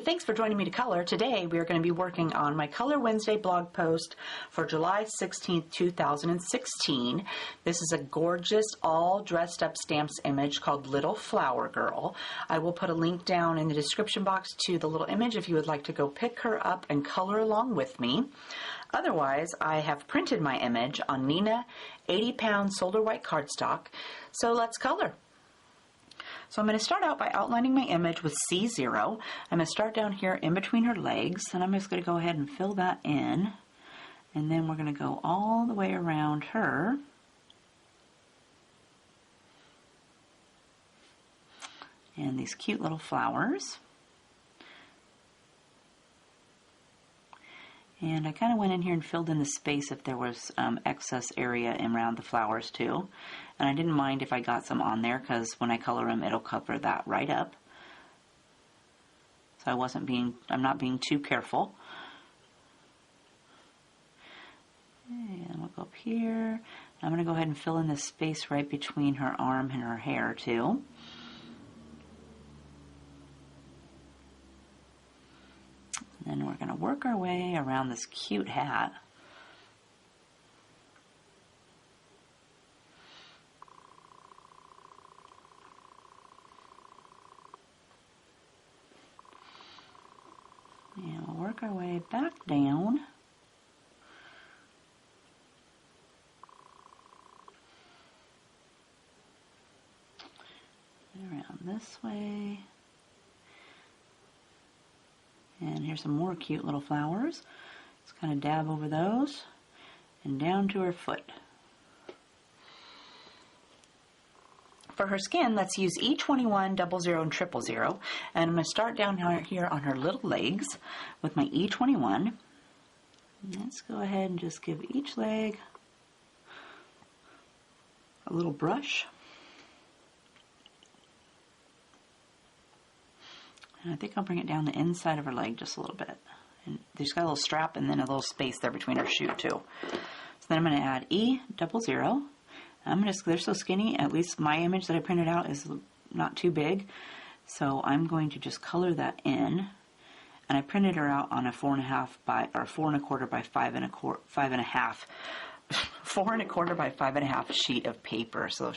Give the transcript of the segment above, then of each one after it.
Thanks for joining me to color. Today we are going to be working on my Color Wednesday blog post for July 16th, 2016. This is a gorgeous all dressed up stamps image called Little Flower Girl. I will put a link down in the description box to the little image if you would like to go pick her up and color along with me. Otherwise, I have printed my image on Neenah 80-pound solder white cardstock, so let's color. So I'm going to start out by outlining my image with C0. I'm going to start down here in between her legs, and I'm just going to go ahead and fill that in. And then we're going to go all the way around her. And these cute little flowers. And I kind of went in here and filled in the space if there was excess area around the flowers too. And I didn't mind if I got some on there because when I color them, it'll cover that right up. So I'm not being too careful. And we'll go up here. I'm going to go ahead and fill in the space right between her arm and her hair too. And we're going to work our way around this cute hat. And we'll work our way back down. Around this way. And here's some more cute little flowers. Let's kind of dab over those and down to her foot. For her skin, let's use E21, 00, and 000. And I'm going to start down here on her little legs with my E21. Let's go ahead and just give each leg a little brush. And I think I'll bring it down the inside of her leg just a little bit. And there's got a little strap and then a little space there between her shoe too. So then I'm going to add E00. They're so skinny, at least my image that I printed out is not too big. So I'm going to just color that in. And I printed her out on a 4.25 by 5.25 by 5.5 sheet of paper. So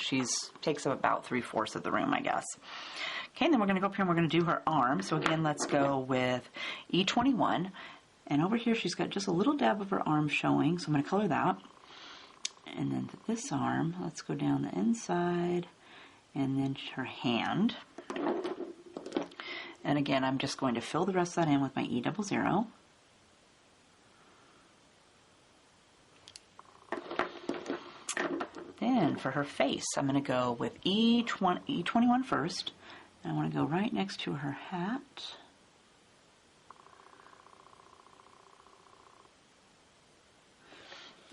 takes up about 3/4 of the room, I guess. Okay, and then we're going to go up here and we're going to do her arm. So again, let's go with E21. And over here she's got just a little dab of her arm showing, so I'm going to color that. And then this arm, let's go down the inside and then her hand. And again, I'm just going to fill the rest of that in with my E00. Then for her face, I'm going to go with E21 first. I want to go right next to her hat.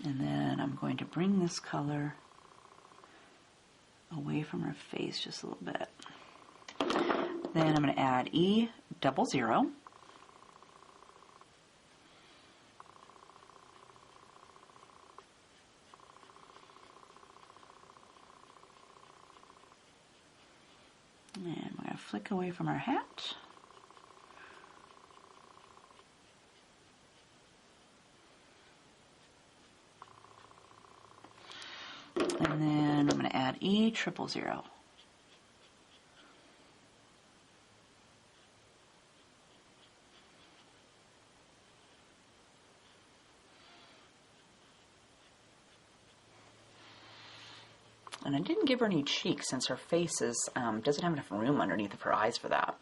And then I'm going to bring this color away from her face just a little bit. Then I'm going to add E00. And we're going to flick away from our hat. And then I'm going to add E00. And I didn't give her any cheeks since her face doesn't have enough room underneath of her eyes for that.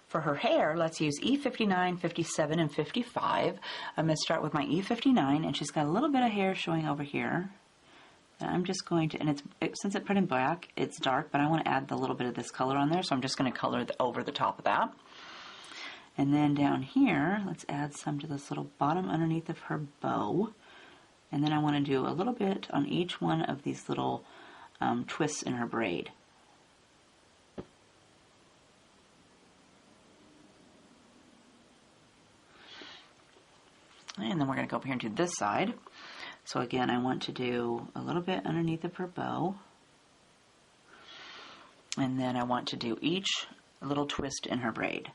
For her hair, let's use E59, 57, and 55. I'm going to start with my E59, and she's got a little bit of hair showing over here. And I'm just going to, and since it's printed black, it's dark, but I want to add the little bit of this color on there, so I'm just going to color over the top of that. And then down here, let's add some to this little bottom underneath of her bow. And then I want to do a little bit on each one of these little twists in her braid. And then we're going to go over here and do this side. So again, I want to do a little bit underneath of her bow. And then I want to do each little twist in her braid.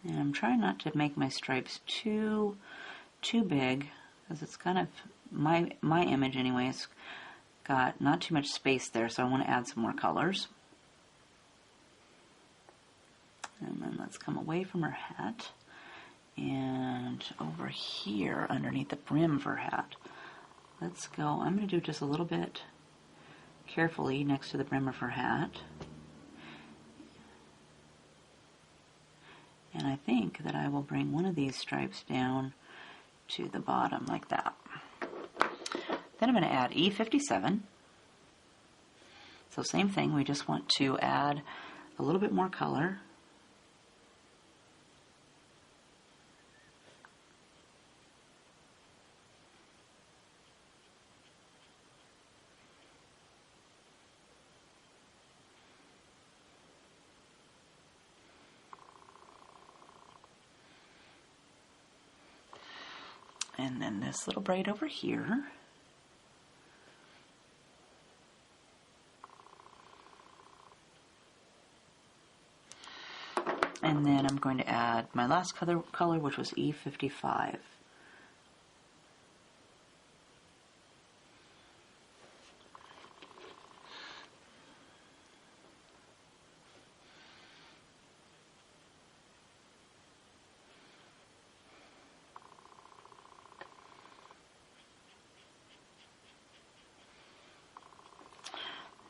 And I'm trying not to make my stripes too big, because it's kind of, my image anyway, it's got not too much space there, so I want to add some more colors. And then let's come away from her hat, and over here underneath the brim of her hat, let's go, I'm going to do just a little bit carefully next to the brim of her hat. And I think that I will bring one of these stripes down to the bottom like that. Then I'm going to add E57. So same thing, we just want to add a little bit more color. And then this little braid over here. And then I'm going to add my last color, which was E55.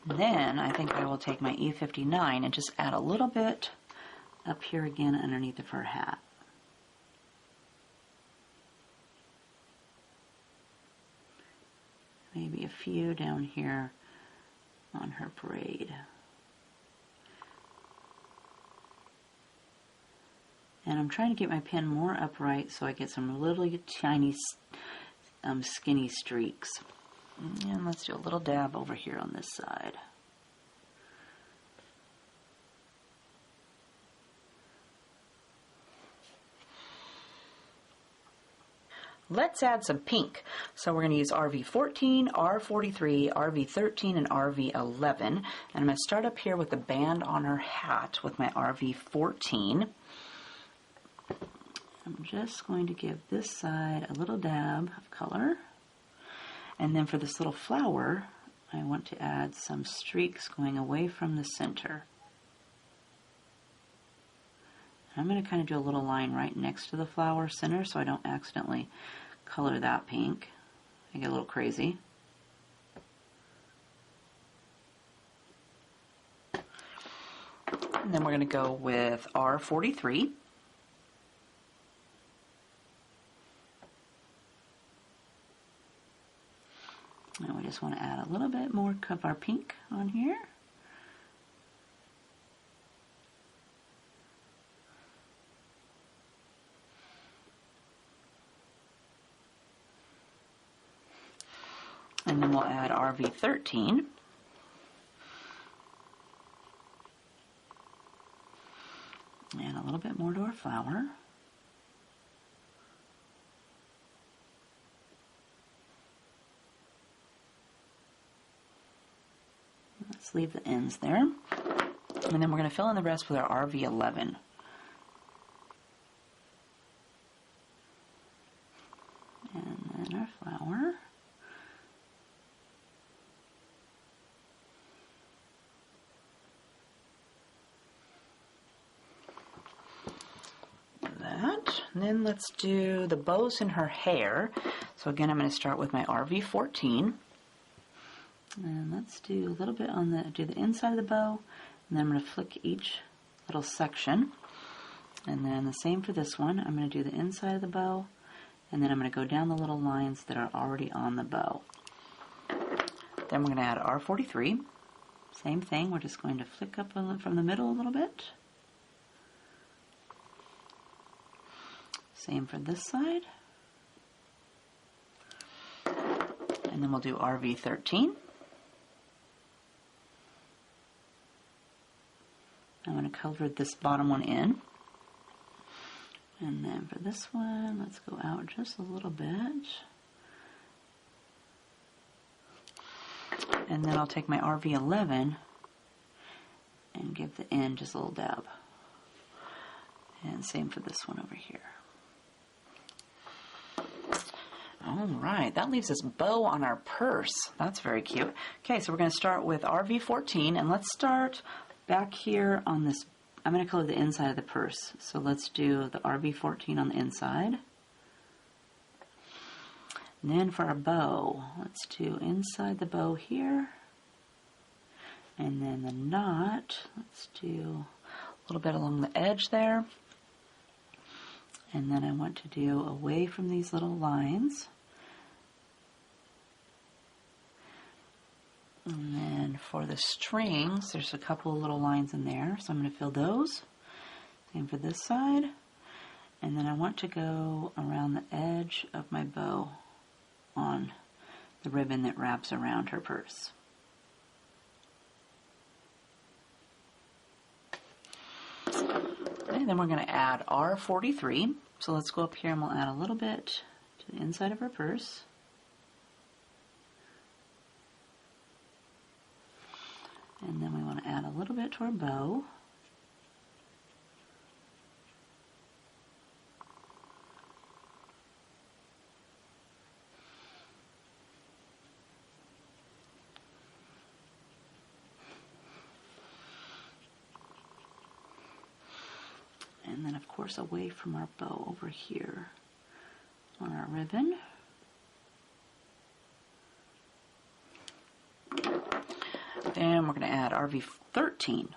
Then I think I will take my E59 and just add a little bit up here again underneath of her hat. Maybe a few down here on her braid. And I'm trying to get my pen more upright so I get some little tiny skinny streaks. And let's do a little dab over here on this side. Let's add some pink. So we're going to use RV14, R43, RV13, and RV11. And I'm going to start up here with the band on her hat with my RV14. I'm just going to give this side a little dab of color. And then for this little flower, I want to add some streaks going away from the center. I'm going to kind of do a little line right next to the flower center so I don't accidentally color that pink. I get a little crazy. And then we're going to go with R43. And we just want to add a little bit more of our pink on here. And then we'll add RV13. And a little bit more to our flower. Let's leave the ends there. And then we're going to fill in the rest with our RV11. And then our flower. That. And then let's do the bows in her hair. So again, I'm going to start with my RV14. And let's do a little bit on the inside of the bow, and then I'm going to flick each little section. And then the same for this one. I'm going to do the inside of the bow, and then I'm going to go down the little lines that are already on the bow. Then we're going to add R43. Same thing, we're just going to flick up from the middle a little bit. Same for this side. And then we'll do RV13. I'm going to color this bottom one in. And then for this one, let's go out just a little bit. And then I'll take my RV11 and give the end just a little dab. And same for this one over here. All right, that leaves this bow on our purse. That's very cute. Okay, so we're going to start with RV14, and let's start back here on this. I'm going to color the inside of the purse. So let's do the RV14 on the inside. And then for our bow, let's do inside the bow here. And then the knot, let's do a little bit along the edge there. And then I want to do away from these little lines. And then for the strings, there's a couple of little lines in there, so I'm going to fill those. Same for this side. And then I want to go around the edge of my bow on the ribbon that wraps around her purse. Okay, then we're going to add R43. So let's go up here and we'll add a little bit to the inside of her purse. And then we want to add a little bit to our bow. And then of course away from our bow over here on our ribbon. Then we're going to add RV13.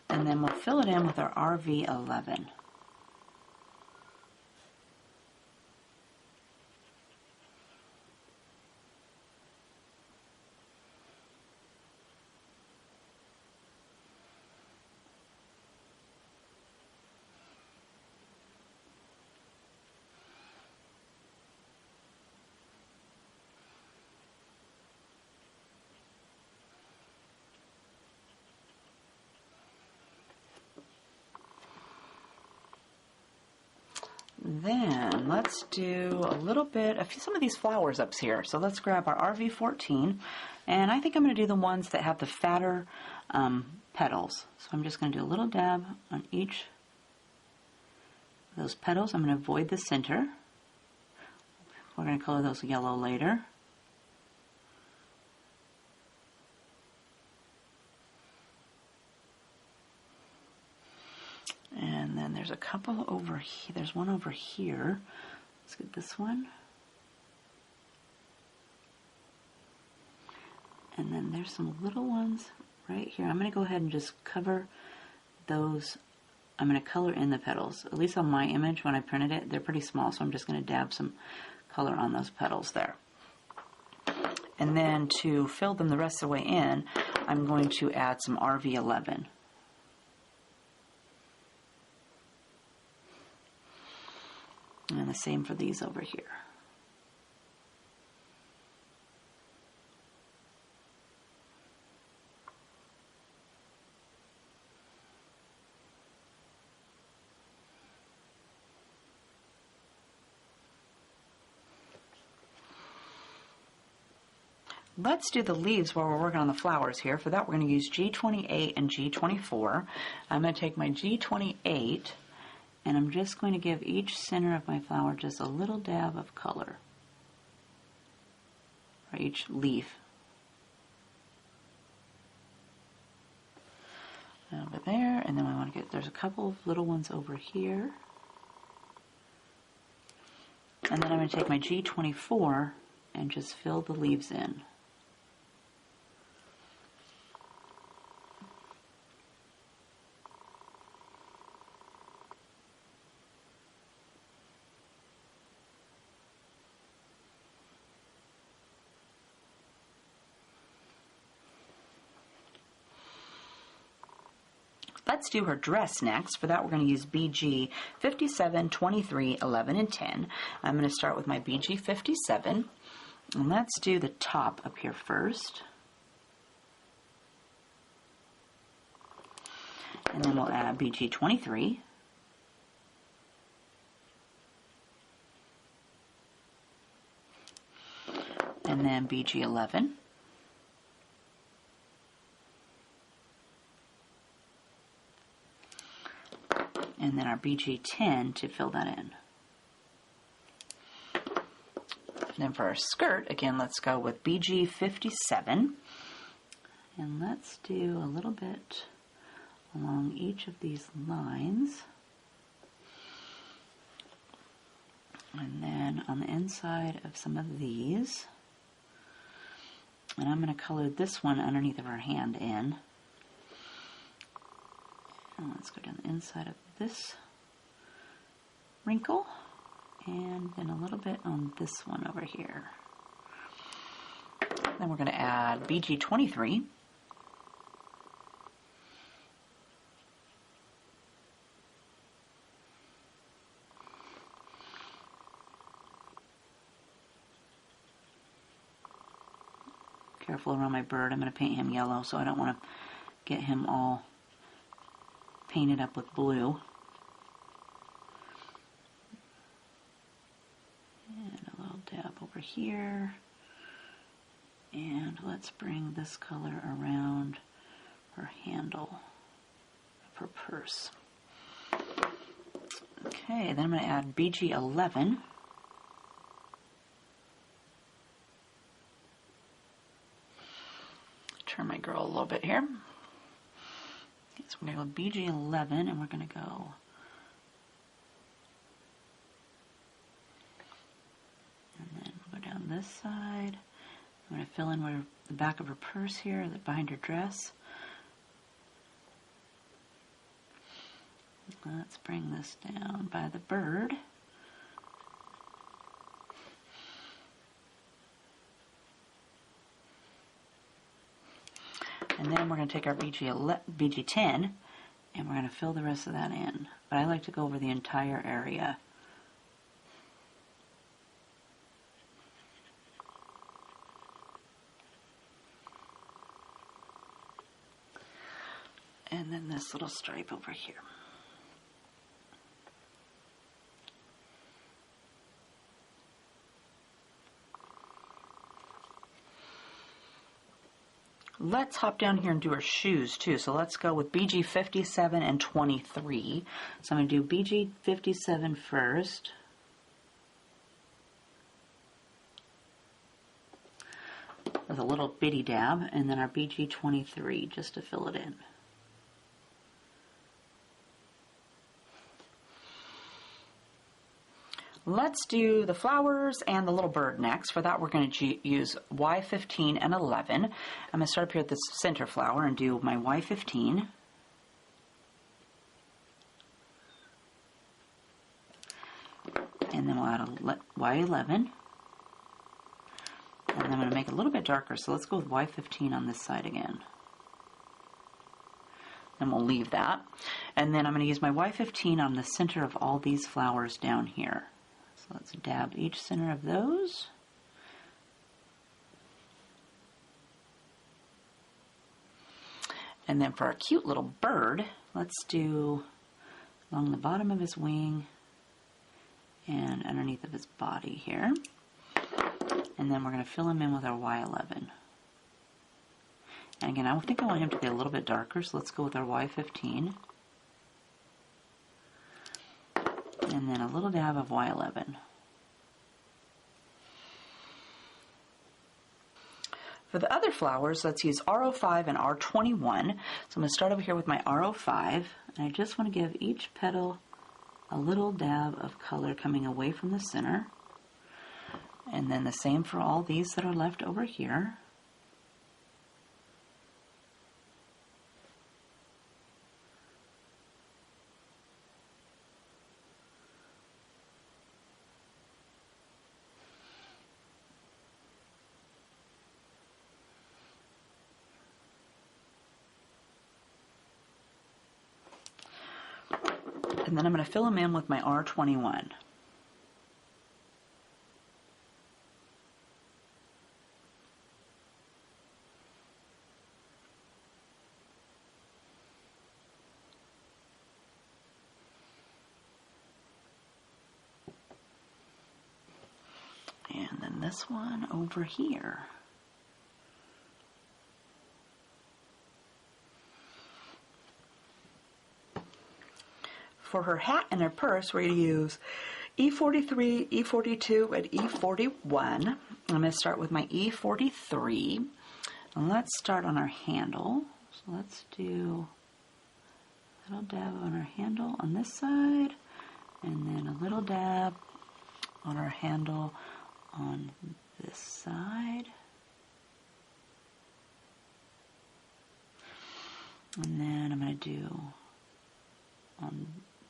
And then we'll fill it in with our RV11. Then let's do a little bit of some of these flowers up here. So let's grab our RV14, and I think I'm going to do the ones that have the fatter petals. So I'm just going to do a little dab on each of those petals. I'm going to avoid the center. We're going to color those yellow later. And then there's a couple over here. There's one over here. Let's get this one. And then there's some little ones right here. I'm going to go ahead and just cover those. I'm going to color in the petals. At least on my image when I printed it, they're pretty small, so I'm just going to dab some color on those petals there. And then to fill them the rest of the way in, I'm going to add some RV11. And the same for these over here. Let's do the leaves while we're working on the flowers here. For that, we're going to use G28 and G24. I'm going to take my G28, and I'm just going to give each center of my flower just a little dab of color for each leaf. Over there, and then we want to get, there's a couple of little ones over here. And then I'm going to take my G24 and just fill the leaves in. Let's do her dress next. For that, we're going to use BG 57, 23, 11, and 10. I'm going to start with my BG 57. And let's do the top up here first. And then we'll add BG 23. And then BG 11. And then our BG 10 to fill that in. And then for our skirt, again, let's go with BG 57. And let's do a little bit along each of these lines. And then on the inside of some of these. And I'm going to color this one underneath of our hand in. And let's go down the inside of this wrinkle. And then a little bit on this one over here. Then we're going to add BG 23. Careful around my bird. I'm going to paint him yellow, so I don't want to get him all painted up with blue. And a little dab over here. And let's bring this color around her handle of her purse. Okay, then I'm going to add BG 11. Turn my girl a little bit here. Okay, so we're going to go BG 11 and we're going to go and then we'll go down this side. I'm going to fill in where the back of her purse here, behind her dress. Let's bring this down by the bird. And then we're going to take our BG 10 and we're going to fill the rest of that in. But I like to go over the entire area. And then this little stripe over here. Let's hop down here and do our shoes too. So let's go with BG 57 and 23. So I'm going to do BG 57 first. With a little bitty dab, and then our BG 23 just to fill it in. Let's do the flowers and the little bird next. For that, we're going to use Y15 and 11. I'm going to start up here at the center flower and do my Y15. And then we'll add a Y11. And then I'm going to make it a little bit darker, so let's go with Y15 on this side again. And we'll leave that. And then I'm going to use my Y15 on the center of all these flowers down here. So let's dab each center of those. And then for our cute little bird, let's do along the bottom of his wing and underneath of his body here. And then we're going to fill him in with our Y11. And again, I think I want him to be a little bit darker, so let's go with our Y15. And then a little dab of Y11. For the other flowers, let's use R05 and R21. So I'm going to start over here with my R05, and I just want to give each petal a little dab of color coming away from the center. And then the same for all these that are left over here. And then I'm going to fill them in with my R21. And then this one over here. For her hat and her purse, we're going to use E43, E42, and E41. I'm going to start with my E43. And let's start on our handle. So let's do a little dab on our handle on this side, and then a little dab on our handle on this side. And then I'm going to do on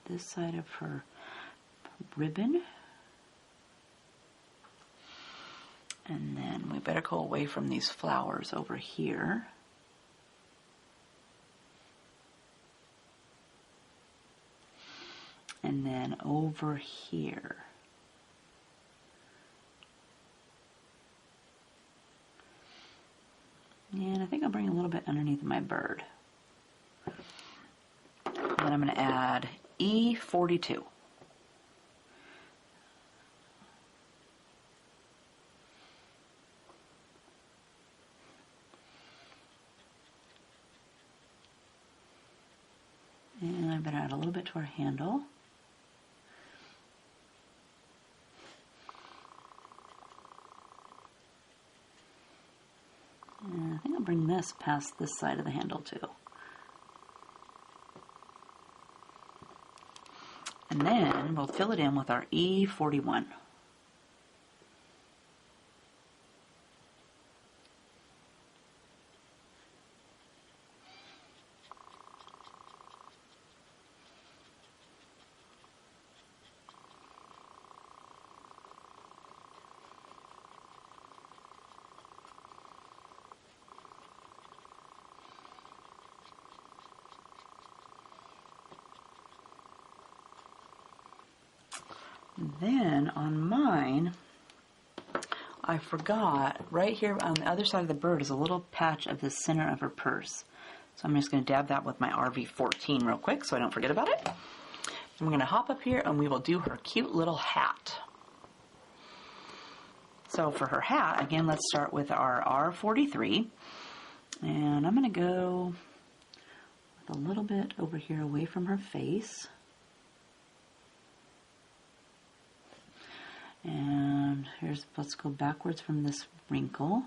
this side of her ribbon. And then we better go away from these flowers over here. And then over here. And I think I'll bring a little bit underneath my bird. And then I'm going to add E42. And I better add a little bit to our handle. And I think I'll bring this past this side of the handle too. And then we'll fill it in with our E41. Then on mine, I forgot, right here on the other side of the bird is a little patch of the center of her purse. So I'm just going to dab that with my RV14 real quick so I don't forget about it. I'm going to hop up here and we will do her cute little hat. So for her hat, again, let's start with our R43. And I'm going to go with a little bit over here away from her face. And here's, let's go backwards from this wrinkle,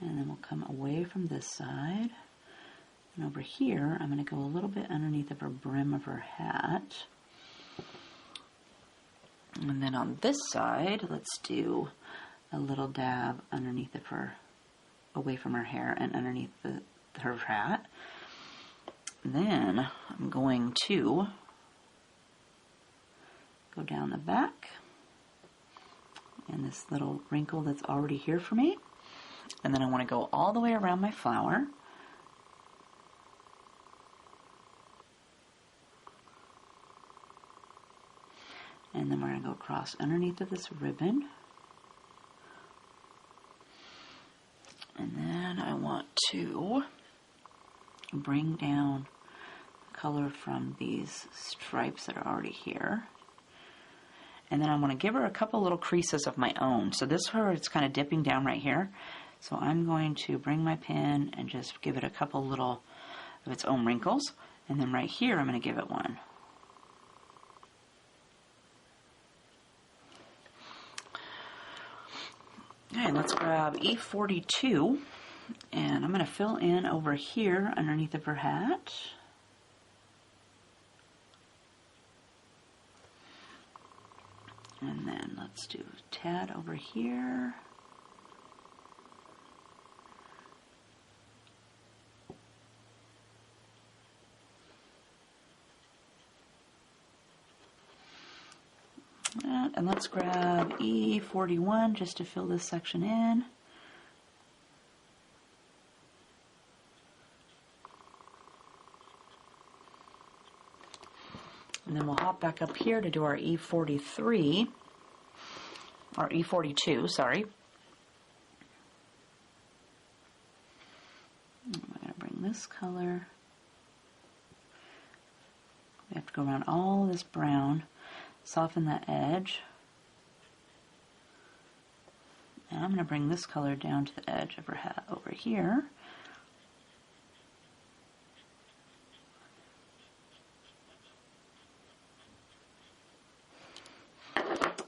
and then we'll come away from this side, and over here I'm going to go a little bit underneath of her brim of her hat, and then on this side let's do a little dab underneath of her, away from her hair and underneath her hat. Then I'm going to go down the back and this little wrinkle that's already here for me. And then I want to go all the way around my flower. And then we're going to go across underneath of this ribbon. And then I want to bring down color from these stripes that are already here. And then I want to give her a couple little creases of my own. So this her, it's kind of dipping down right here. So I'm going to bring my pen and just give it a couple little of its own wrinkles. And then right here, I'm going to give it one. Okay, and let's grab E42. And I'm going to fill in over here underneath of her hat. And then let's do a tad over here. And let's grab E41 just to fill this section in. And hop back up here to do our E43, or E42, sorry. I'm going to bring this color. We have to go around all this brown, soften that edge. And I'm going to bring this color down to the edge of her hat over here.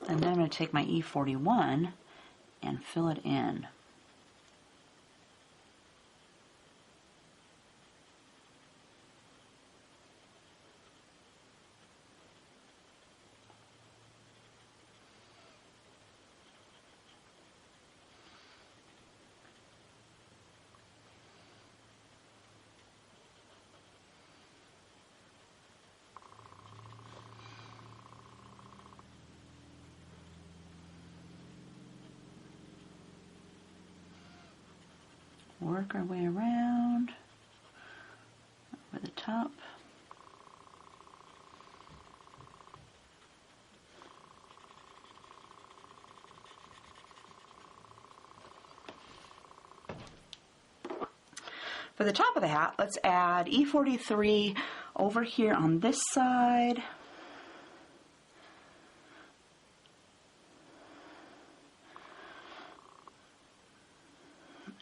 And then I'm going to take my E41 and fill it in. Work our way around over the top. For the top of the hat, let's add E43 over here on this side.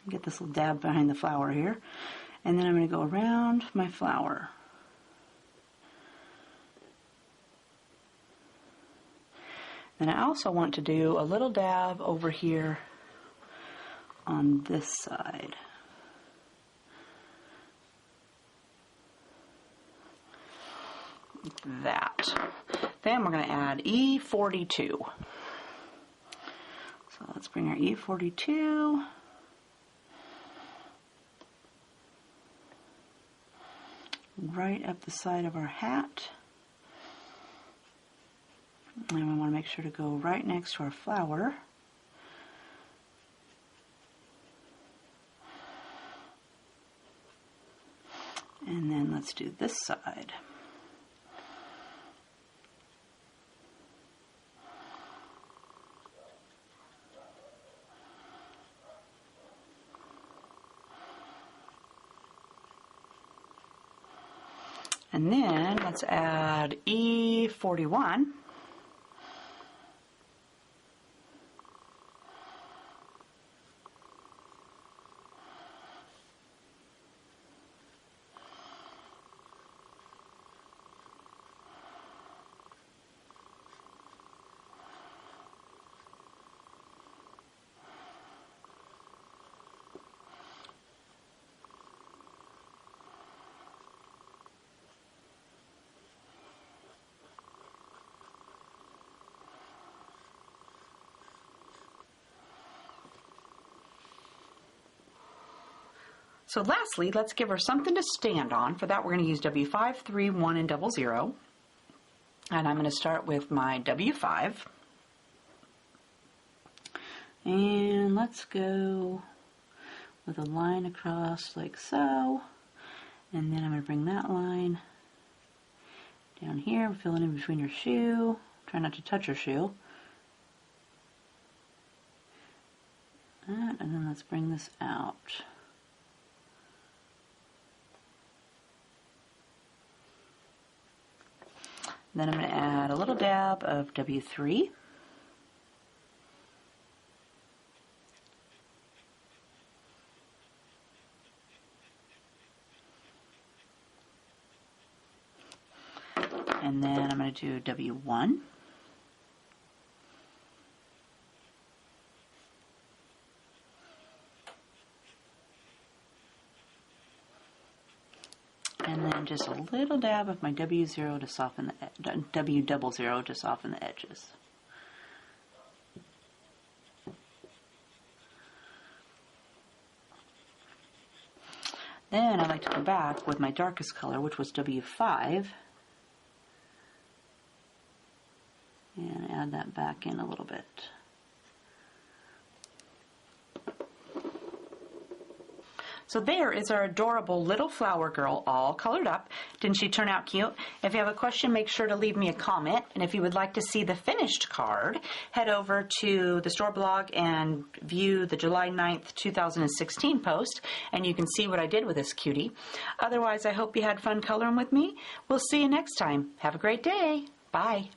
Get this little dab behind the flower here, and then I'm going to go around my flower. Then I also want to do a little dab over here on this side. Like that. Then we're going to add E42. So let's bring our E42 right up the side of our hat, and we want to make sure to go right next to our flower. And then let's do this side. And then let's add E41. So lastly, let's give her something to stand on. For that, we're going to use W5, 3, 1, and 00. And I'm going to start with my W5. And let's go with a line across like so. And then I'm going to bring that line down here, fill it in between your shoe. Try not to touch your shoe. And then let's bring this out. Then I'm going to add a little dab of W3. And then I'm going to do W1. And then just a little dab of my W0 to soften the W00 to soften the edges. Then I like to go back with my darkest color, which was W5, and add that back in a little bit. So there is our adorable little flower girl all colored up. Didn't she turn out cute? If you have a question, make sure to leave me a comment. And if you would like to see the finished card, head over to the store blog and view the July 9th, 2016 post, and you can see what I did with this cutie. Otherwise, I hope you had fun coloring with me. We'll see you next time. Have a great day. Bye.